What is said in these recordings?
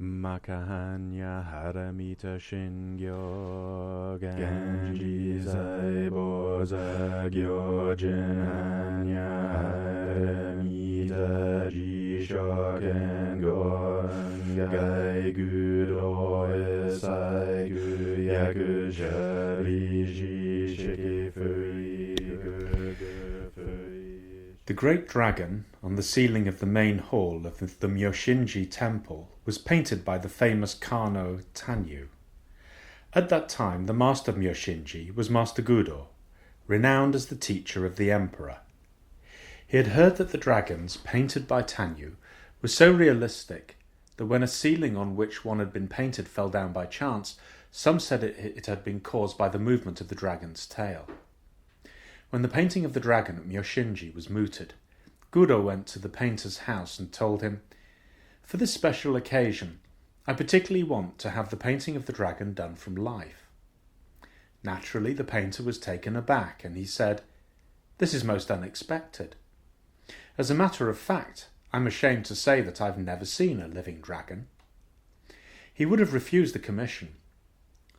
Makahanya haramita shingyo Genji Zaiboza Gyojin Hanya haramita jishoken gon Gai Gudo Isai Gu Yaku Shari Ji Fui. The great dragon on the ceiling of the main hall of the Myoshin-ji temple was painted by the famous Kano Tanyu. At that time, the master of Myoshin-ji was Master Gudo, renowned as the teacher of the emperor. He had heard that the dragons, painted by Tanyu, were so realistic that when a ceiling on which one had been painted fell down by chance, some said it had been caused by the movement of the dragon's tail. When the painting of the dragon at Myoshin-ji was mooted, Gudo went to the painter's house and told him, "For this special occasion, I particularly want to have the painting of the dragon done from life." Naturally, the painter was taken aback, and he said, "This is most unexpected. As a matter of fact, I'm ashamed to say that I've never seen a living dragon." He would have refused the commission.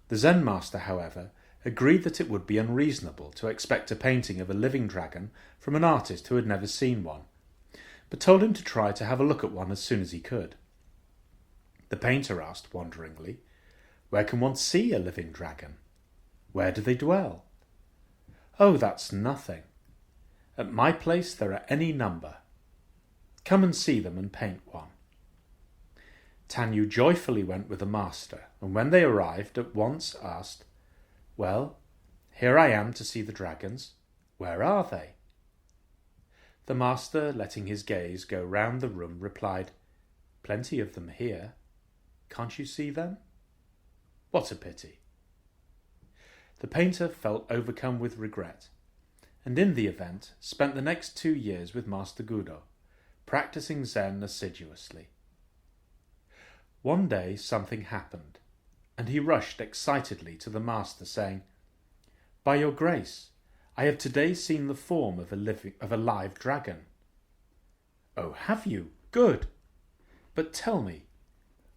The Zen master, however, agreed that it would be unreasonable to expect a painting of a living dragon from an artist who had never seen one, but told him to try to have a look at one as soon as he could. The painter asked wonderingly, "Where can one see a living dragon? Where do they dwell?" "Oh, that's nothing. At my place there are any number. Come and see them and paint one." Tanyu joyfully went with the master, and when they arrived, at once asked, "Well, here I am to see the dragons. Where are they?" The master, letting his gaze go round the room, replied, "Plenty of them here. Can't you see them? What a pity." The painter felt overcome with regret, and in the event spent the next 2 years with Master Gudo, practicing Zen assiduously. One day something happened, and he rushed excitedly to the master, saying, "By your grace, I have today seen the form of a live dragon." "Oh, have you? Good! But tell me,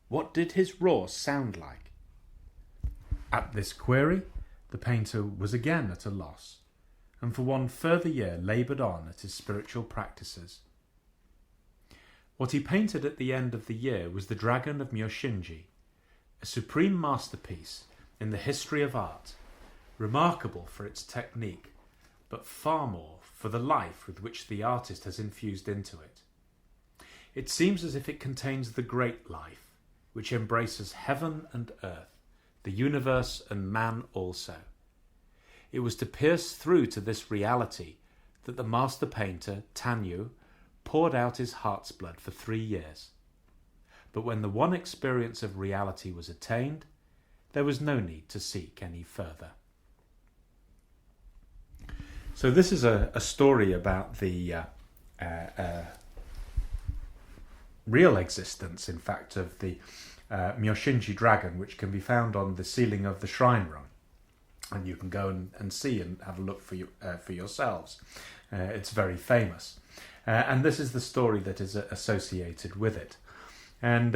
what did his roar sound like?" At this query, the painter was again at a loss, and for one further year laboured on at his spiritual practices. What he painted at the end of the year was the dragon of Myoshin-ji, a supreme masterpiece in the history of art, remarkable for its technique, but far more for the life with which the artist has infused into it. It seems as if it contains the great life, which embraces heaven and earth, the universe and man also. It was to pierce through to this reality that the master painter, Tanyu, poured out his heart's blood for 3 years. But when the one experience of reality was attained, there was no need to seek any further. So this is a story about the real existence, in fact, of the Myoshin-ji dragon, which can be found on the ceiling of the shrine room. And you can go and see and have a look for yourselves. It's very famous. And this is the story that is associated with it. And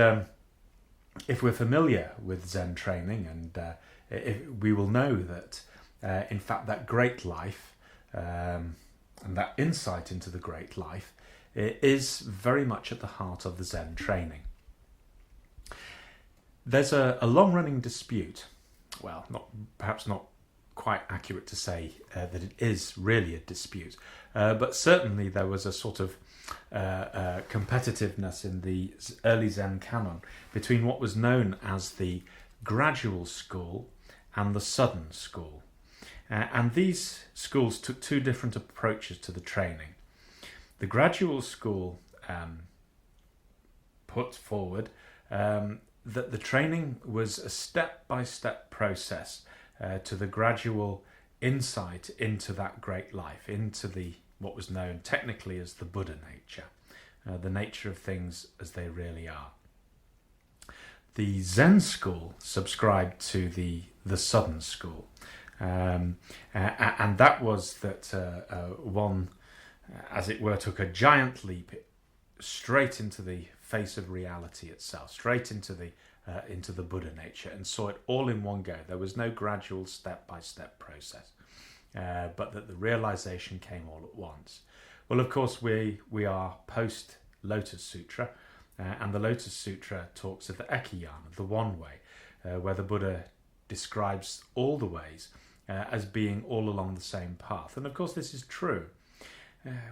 if we're familiar with Zen training, and we will know that, in fact, that great life and that insight into the great life is very much at the heart of the Zen training. There's a long-running dispute. Well, perhaps not quite accurate to say that it is really a dispute, but certainly there was a sort of competitiveness in the early Zen canon between what was known as the gradual school and the sudden school. And these schools took 2 different approaches to the training. The gradual school put forward that the training was a step-by-step process to the gradual insight into that great life, into what was known technically as the Buddha nature, the nature of things as they really are. The Zen school subscribed to the Southern school, and that was that one, as it were, took a giant leap straight into the face of reality itself, straight into the Buddha nature, and saw it all in one go. There was no gradual step-by-step process, but that the realization came all at once. Well, of course, we are post Lotus Sutra, and the Lotus Sutra talks of the Ekayana, the one way, where the Buddha describes all the ways as being all along the same path. And of course, this is true.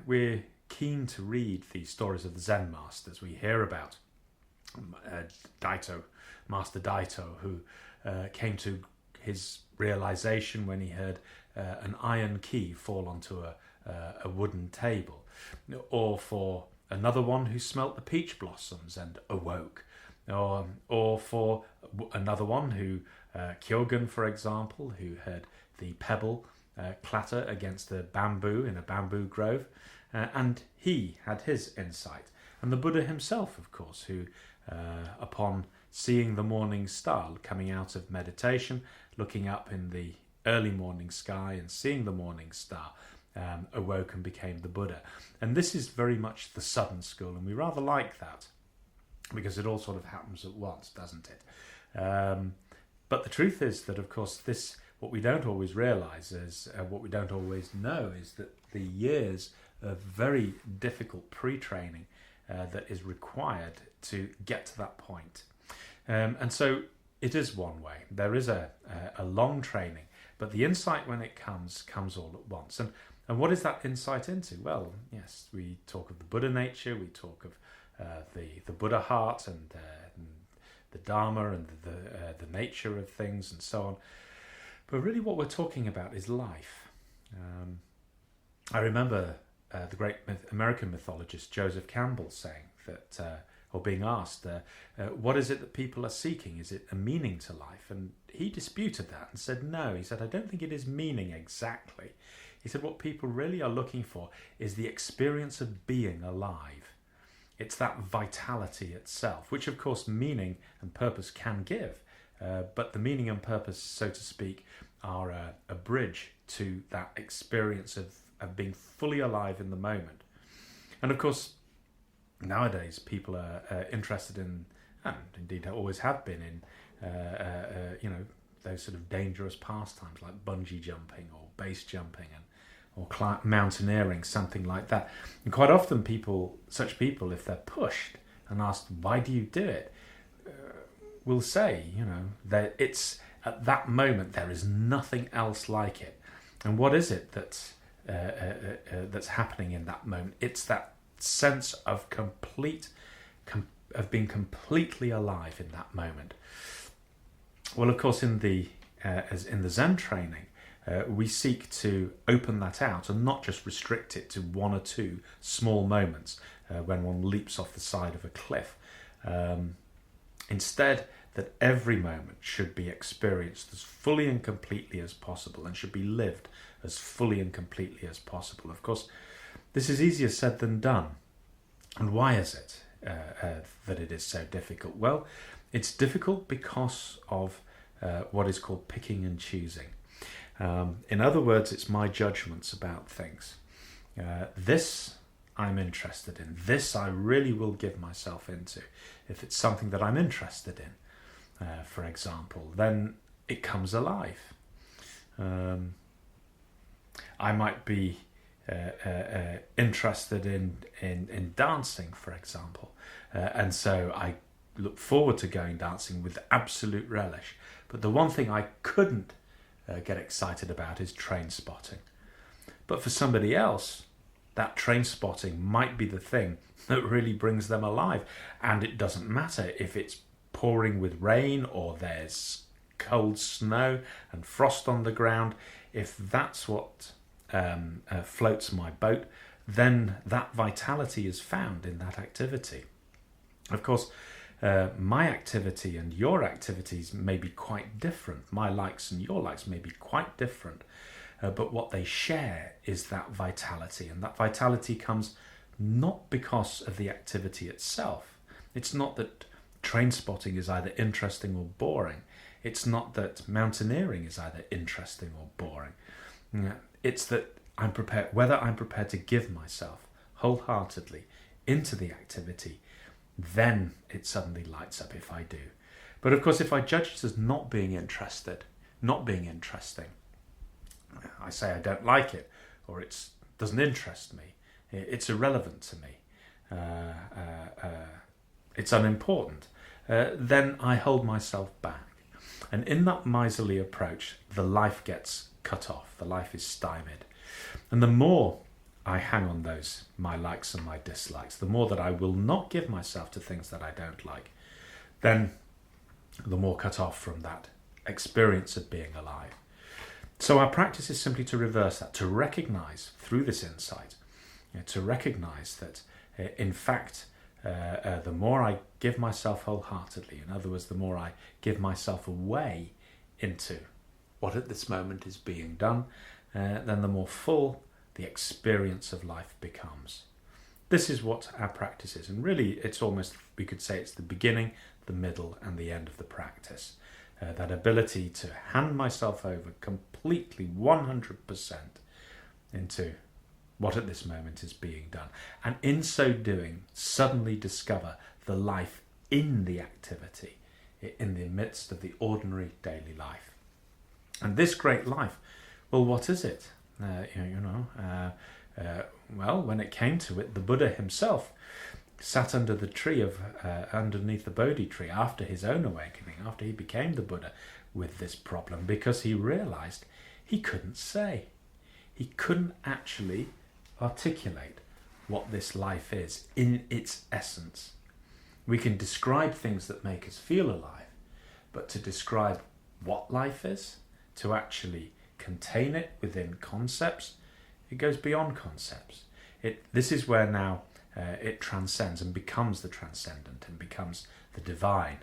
We're keen to read the stories of the Zen masters. We hear about Master Daito, who came to his realization when he heard an iron key fall onto a wooden table, or for another one who smelt the peach blossoms and awoke, or for another one who, Kyogen, for example, who heard the pebble clatter against the bamboo in a bamboo grove, and he had his insight. And the Buddha himself, of course, who, upon seeing the morning star coming out of meditation, looking up in the early morning sky and seeing the morning star, awoke and became the Buddha. And this is very much the Southern school, and we rather like that, because it all sort of happens at once, doesn't it? But the truth is that, of course, what we don't always realise is, what we don't always know is that the years of very difficult pre-training that is required to get to that point. And so it is one way. There is a long training, but the insight when it comes all at once. And what is that insight into? Well, yes, we talk of the Buddha nature, we talk of the Buddha heart and the Dharma and the nature of things and so on. But really what we're talking about is life. I remember the great American mythologist Joseph Campbell saying that, or being asked, what is it that people are seeking? Is it a meaning to life? And he disputed that and said no. He said, I don't think it is meaning exactly. He said what people really are looking for is the experience of being alive. It's that vitality itself, which of course meaning and purpose can give. But the meaning and purpose, so to speak, are a bridge to that experience of being fully alive in the moment. And of course, nowadays people are interested in, and indeed always have been in, those sort of dangerous pastimes like bungee jumping or base jumping or mountaineering, something like that. And quite often such people, if they're pushed and asked, why do you do it? Will say, that it's at that moment there is nothing else like it. And what is it that's happening in that moment? It's that sense of of being completely alive in that moment. Well, of course, as in the Zen training, we seek to open that out and not just restrict it to one or two small moments when one leaps off the side of a cliff. Instead, that every moment should be experienced as fully and completely as possible and should be lived as fully and completely as possible. Of course, this is easier said than done. And why is it that it is so difficult? Well, it's difficult because of what is called picking and choosing. In other words, it's my judgments about things. This I'm interested in. This I really will give myself into. If it's something that I'm interested in, for example, then it comes alive. I might be interested in dancing, for example, and so I look forward to going dancing with absolute relish. But the one thing I couldn't get excited about is train spotting. But for somebody else, that train spotting might be the thing that really brings them alive. And it doesn't matter if it's pouring with rain or there's cold snow and frost on the ground. If that's what floats my boat, then that vitality is found in that activity. Of course, my activity and your activities may be quite different. My likes and your likes may be quite different. But what they share is that vitality. And that vitality comes not because of the activity itself. It's not that train spotting is either interesting or boring. It's not that mountaineering is either interesting or boring. It's that whether I'm prepared to give myself wholeheartedly into the activity, then it suddenly lights up if I do. But of course, if I judge it as not being interested, not being interesting, I say I don't like it, or it doesn't interest me, it's irrelevant to me, it's unimportant, then I hold myself back. And in that miserly approach, the life gets cut off, the life is stymied. And the more I hang on those, my likes and my dislikes, the more that I will not give myself to things that I don't like, then the more cut off from that experience of being alive. So our practice is simply to reverse that, to recognize through this insight, to recognize that in fact, the more I give myself wholeheartedly, in other words, the more I give myself away into what at this moment is being done, then the more full the experience of life becomes. This is what our practice is, and really it's almost, we could say it's the beginning, the middle and the end of the practice. That ability to hand myself over completely 100% into what at this moment is being done, and in so doing suddenly discover the life in the activity, in the midst of the ordinary daily life. And this great life, well, what is it? Well, when it came to it, the Buddha himself sat under the tree underneath the Bodhi tree after his own awakening, after he became the Buddha, with this problem, because he realized he couldn't say. He couldn't actually articulate what this life is in its essence. We can describe things that make us feel alive, but to describe what life is, to actually contain it within concepts, it goes beyond concepts. This is where now it transcends and becomes the transcendent and becomes the divine,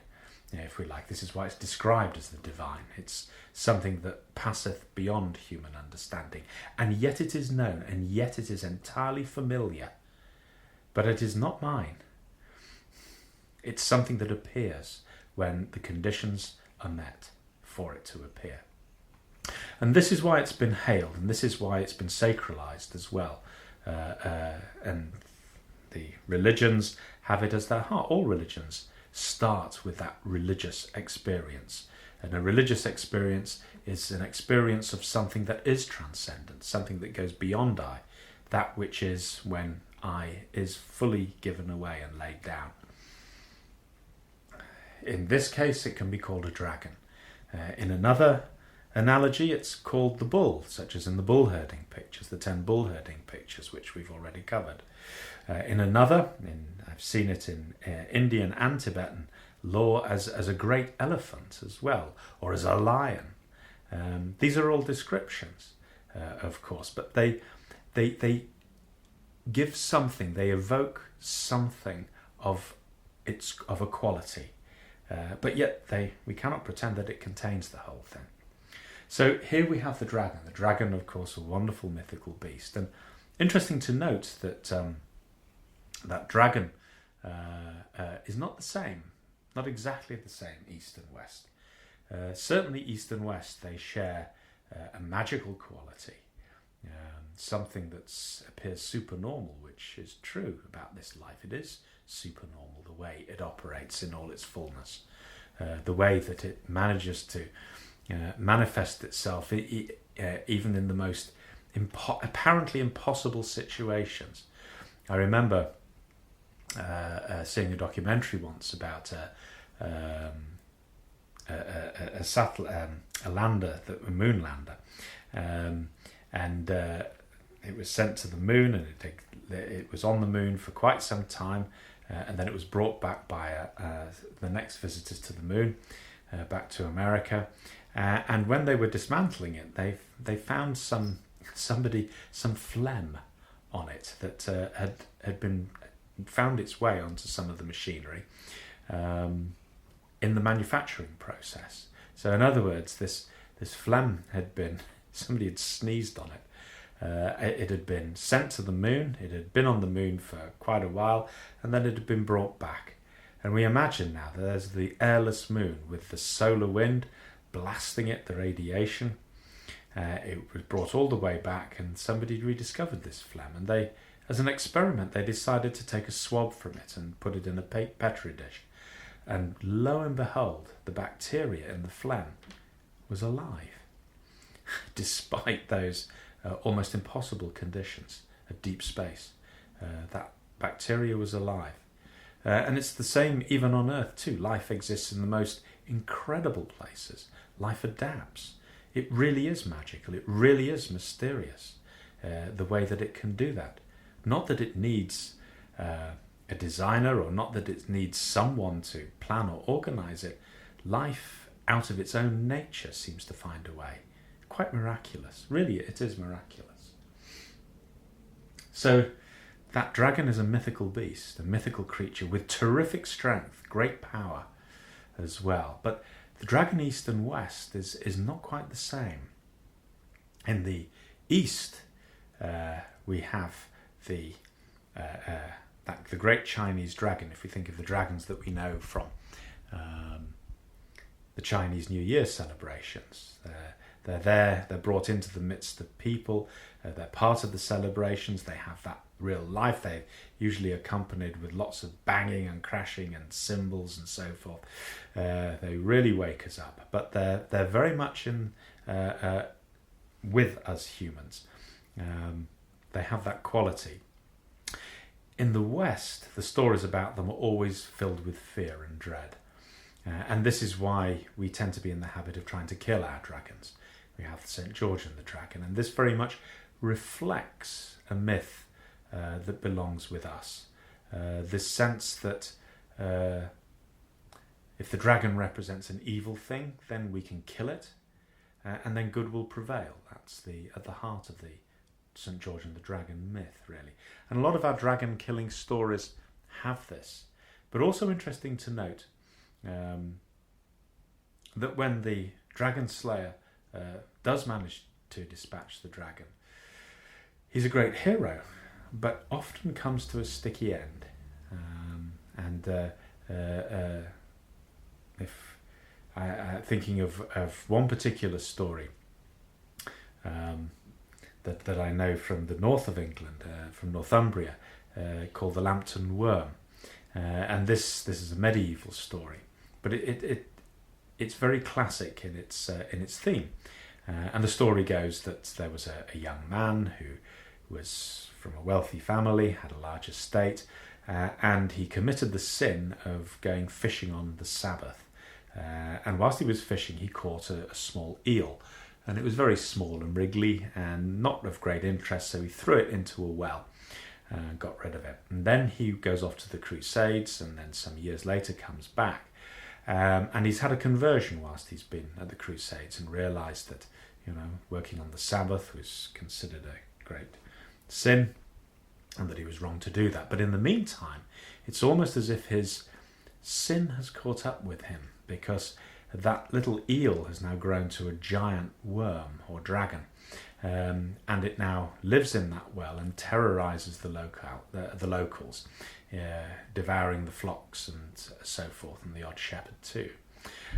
if we like. This is why it's described as the divine. It's something that passeth beyond human understanding, and yet it is known, and yet it is entirely familiar, but it is not mine. It's something that appears when the conditions are met for it to appear. And this is why it's been hailed, and this is why it's been sacralized as well. And the religions have it as their heart. All religions start with that religious experience. And a religious experience is an experience of something that is transcendent, something that goes beyond I, that which is when I is fully given away and laid down. In this case, it can be called a dragon. In another analogy, it's called the bull, such as in the bull herding pictures, the 10 bull herding pictures, which we've already covered. In another, I've seen it in Indian and Tibetan law as a great elephant as well, or as a lion. These are all descriptions, of course, but they give something, they evoke something of a quality, but yet we cannot pretend that it contains the whole thing. So here we have the dragon. The dragon, of course, a wonderful mythical beast. And interesting to note that that dragon is not the same, not exactly the same, East and West. Certainly East and West, they share a magical quality, something that appears supernormal, which is true about this life. It is supernormal, the way it operates in all its fullness, the way that it manages to manifest itself even in the most apparently impossible situations. I remember seeing a documentary once about a lander, a moon lander, and it was sent to the moon, and it was on the moon for quite some time, and then it was brought back by the next visitors to the moon, back to America. And when they were dismantling it, they found some phlegm on it that had been found its way onto some of the machinery in the manufacturing process. So in other words, this phlegm somebody had sneezed on it. It had been sent to the moon. It had been on the moon for quite a while, and then it had been brought back. And we imagine now that there's the airless moon with the solar wind blasting it, the radiation. It was brought all the way back, and somebody rediscovered this phlegm, and as an experiment, they decided to take a swab from it and put it in a petri dish. And lo and behold, the bacteria in the phlegm was alive, despite those almost impossible conditions of deep space. That bacteria was alive. And it's the same even on Earth too. Life exists in the most incredible places. Life adapts. It really is magical. It really is mysterious, the way that it can do that. Not that it needs a designer, or not that it needs someone to plan or organize it. Life, out of its own nature, seems to find a way. Quite miraculous. Really, it is miraculous. So, that dragon is a mythical beast, a mythical creature with terrific strength, great power as well. But the dragon east and west is not quite the same. In the east, we have the great Chinese dragon. If we think of the dragons that we know from the Chinese New Year celebrations, they're there, they're brought into the midst of people, they're part of the celebrations, they have that real life, they're usually accompanied with lots of banging and crashing and cymbals and so forth. They really wake us up, but they're very much in with us humans. They have that quality. In the West, the stories about them are always filled with fear and dread. And this is why we tend to be in the habit of trying to kill our dragons. We have St. George and the dragon, and this very much reflects a myth that belongs with us. This sense that if the dragon represents an evil thing, then we can kill it, and then good will prevail. That's at the heart of the St. George and the Dragon myth, really. And a lot of our dragon killing stories have this. But also interesting to note that when the dragon slayer does manage to dispatch the dragon, he's a great hero, but often comes to a sticky end. If thinking of one particular story that I know from the north of England, from Northumbria, called the Lambton worm, and this is a medieval story, but it's very classic in its theme, and the story goes that there was a young man who was from a wealthy family, had a large estate, and he committed the sin of going fishing on the Sabbath, and whilst he was fishing he caught a small eel. And it was very small and wriggly and not of great interest, so he threw it into a well and got rid of it. And then he goes off to the Crusades, and then some years later comes back. And he's had a conversion whilst he's been at the Crusades, and realised that, working on the Sabbath was considered a great sin, and that he was wrong to do that. But in the meantime, it's almost as if his sin has caught up with him, because that little eel has now grown to a giant worm or dragon, and it now lives in that well and terrorizes the locals, devouring the flocks and so forth, and the odd shepherd too.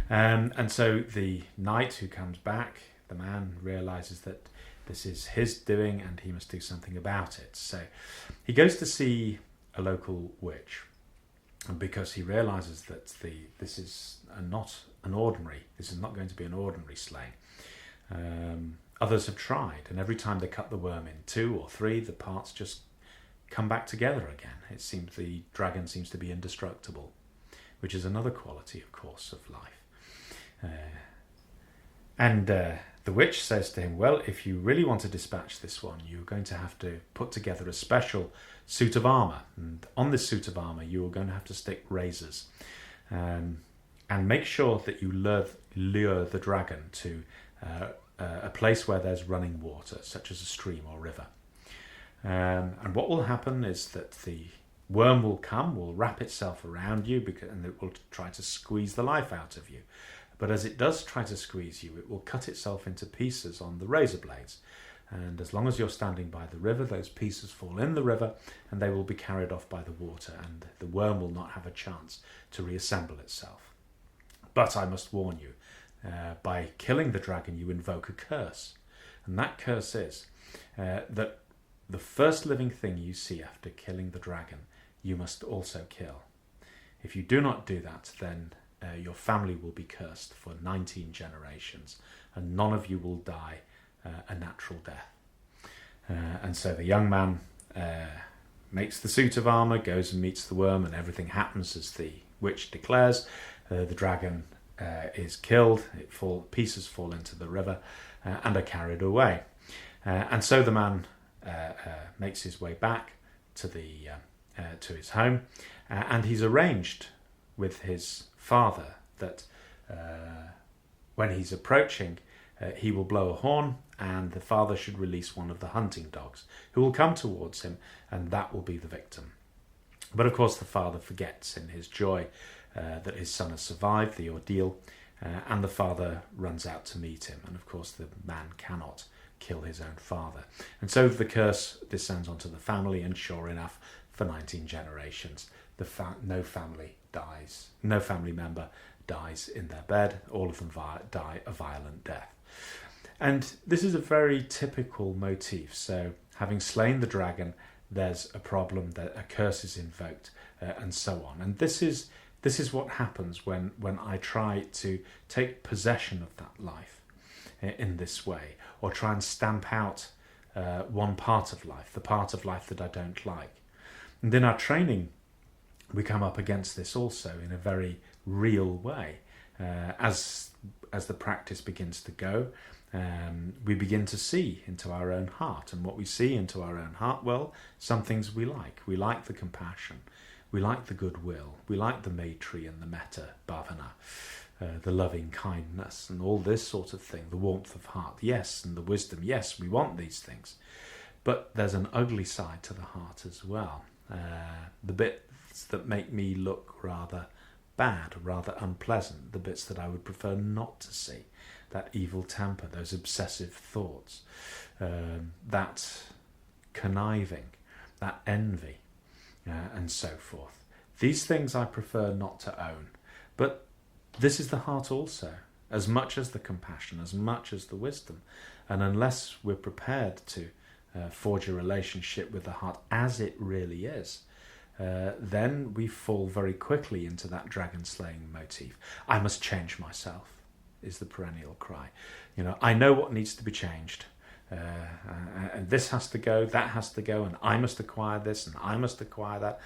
And so the knight who comes back, the man, realizes that this is his doing and he must do something about it. So he goes to see a local witch, and because he realizes that this is not going to be an ordinary slaying. Others have tried, and every time they cut the worm in 2 or 3, the parts just come back together again. It seems the dragon seems to be indestructible, which is another quality, of course, of life. And the witch says to him, well, if you really want to dispatch this one, you're going to have to put together a special suit of armour, and on this suit of armour you are going to have to stick razors, and make sure that you lure the dragon to a place where there's running water, such as a stream or river. And what will happen is that the worm will wrap itself around you, and it will try to squeeze the life out of you. But as it does try to squeeze you, it will cut itself into pieces on the razor blades. And as long as you're standing by the river, those pieces fall in the river and they will be carried off by the water, and the worm will not have a chance to reassemble itself. But I must warn you, by killing the dragon you invoke a curse. And that curse is that the first living thing you see after killing the dragon, you must also kill. If you do not do that, then your family will be cursed for 19 generations, and none of you will die a natural death. And so the young man makes the suit of armour, goes and meets the worm, and everything happens as the witch declares. The dragon is killed, pieces fall into the river and are carried away. And so the man makes his way back to his home, and he's arranged with his father that when he's approaching, he will blow a horn, and the father should release one of the hunting dogs, who will come towards him, and that will be the victim. But of course the father forgets in his joy that his son has survived the ordeal, and the father runs out to meet him, and of course the man cannot kill his own father. And so the curse descends onto the family, and sure enough, for 19 generations, no family member dies in their bed. All of them die a violent death. And this is a very typical motif. So having slain the dragon, there's a problem, that a curse is invoked, and so on. And this is what happens when I try to take possession of that life in this way, or try and stamp out one part of life, the part of life that I don't like. And in our training, we come up against this also in a very real way. As the practice begins to go, we begin to see into our own heart. And what we see into our own heart, well, some things we like. We like the compassion. We like the goodwill. We like the Maitri and the Metta Bhavana, the loving kindness and all this sort of thing, the warmth of heart. Yes, and the wisdom. Yes, we want these things. But there's an ugly side to the heart as well. The bits that make me look rather bad, rather unpleasant, the bits that I would prefer not to see, that evil temper, those obsessive thoughts, that conniving, that envy, and so forth. These things I prefer not to own. But this is the heart also, as much as the compassion, as much as the wisdom. And unless we're prepared to forge a relationship with the heart as it really is, then we fall very quickly into that dragon-slaying motif. I must change myself, is the perennial cry. I know what needs to be changed. And this has to go, that has to go, and I must acquire this, and I must acquire that.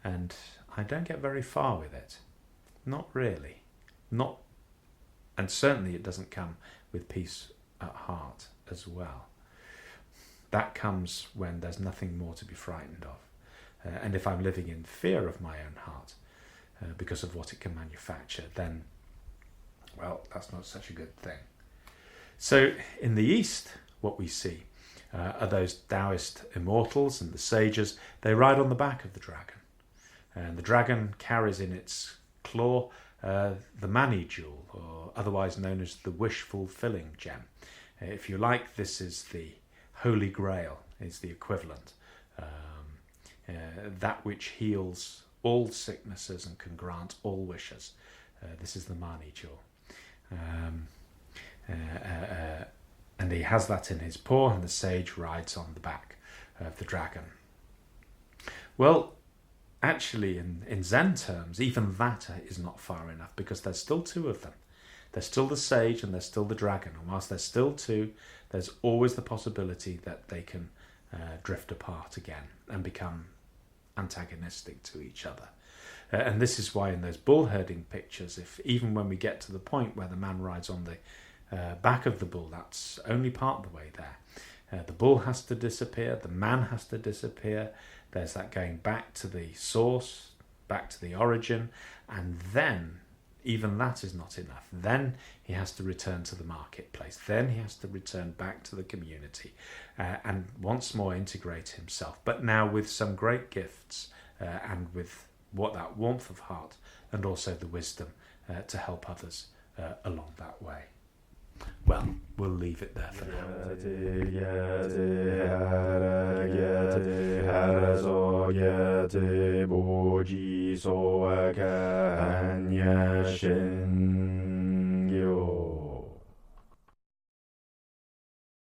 And I don't get very far with it. Not really. And certainly it doesn't come with peace at heart as well. That comes when there's nothing more to be frightened of. And if I'm living in fear of my own heart because of what it can manufacture, then, well, that's not such a good thing. So in the East, what we see are those Taoist immortals and the sages. They ride on the back of the dragon. And the dragon carries in its claw the Mani jewel, or otherwise known as the wish-fulfilling gem. If you like, this is the Holy Grail, is the equivalent. That which heals all sicknesses and can grant all wishes. This is the Mani jewel. And he has that in his paw, and the sage rides on the back of the dragon. Well, actually, in Zen terms, even that is not far enough, because there's still two of them. There's still the sage and there's still the dragon. And whilst there's still two, there's always the possibility that they can drift apart again and become antagonistic to each other. And this is why in those bull herding pictures, even when we get to the point where the man rides on the back of the bull, that's only part of the way there. The bull has to disappear, the man has to disappear. There's that going back to the source, back to the origin, and then even that is not enough. Then he has to return to the marketplace. Then he has to return back to the community and once more integrate himself, but now with some great gifts and with that warmth of heart and also the wisdom to help others along that way. Well, we'll leave it there for now.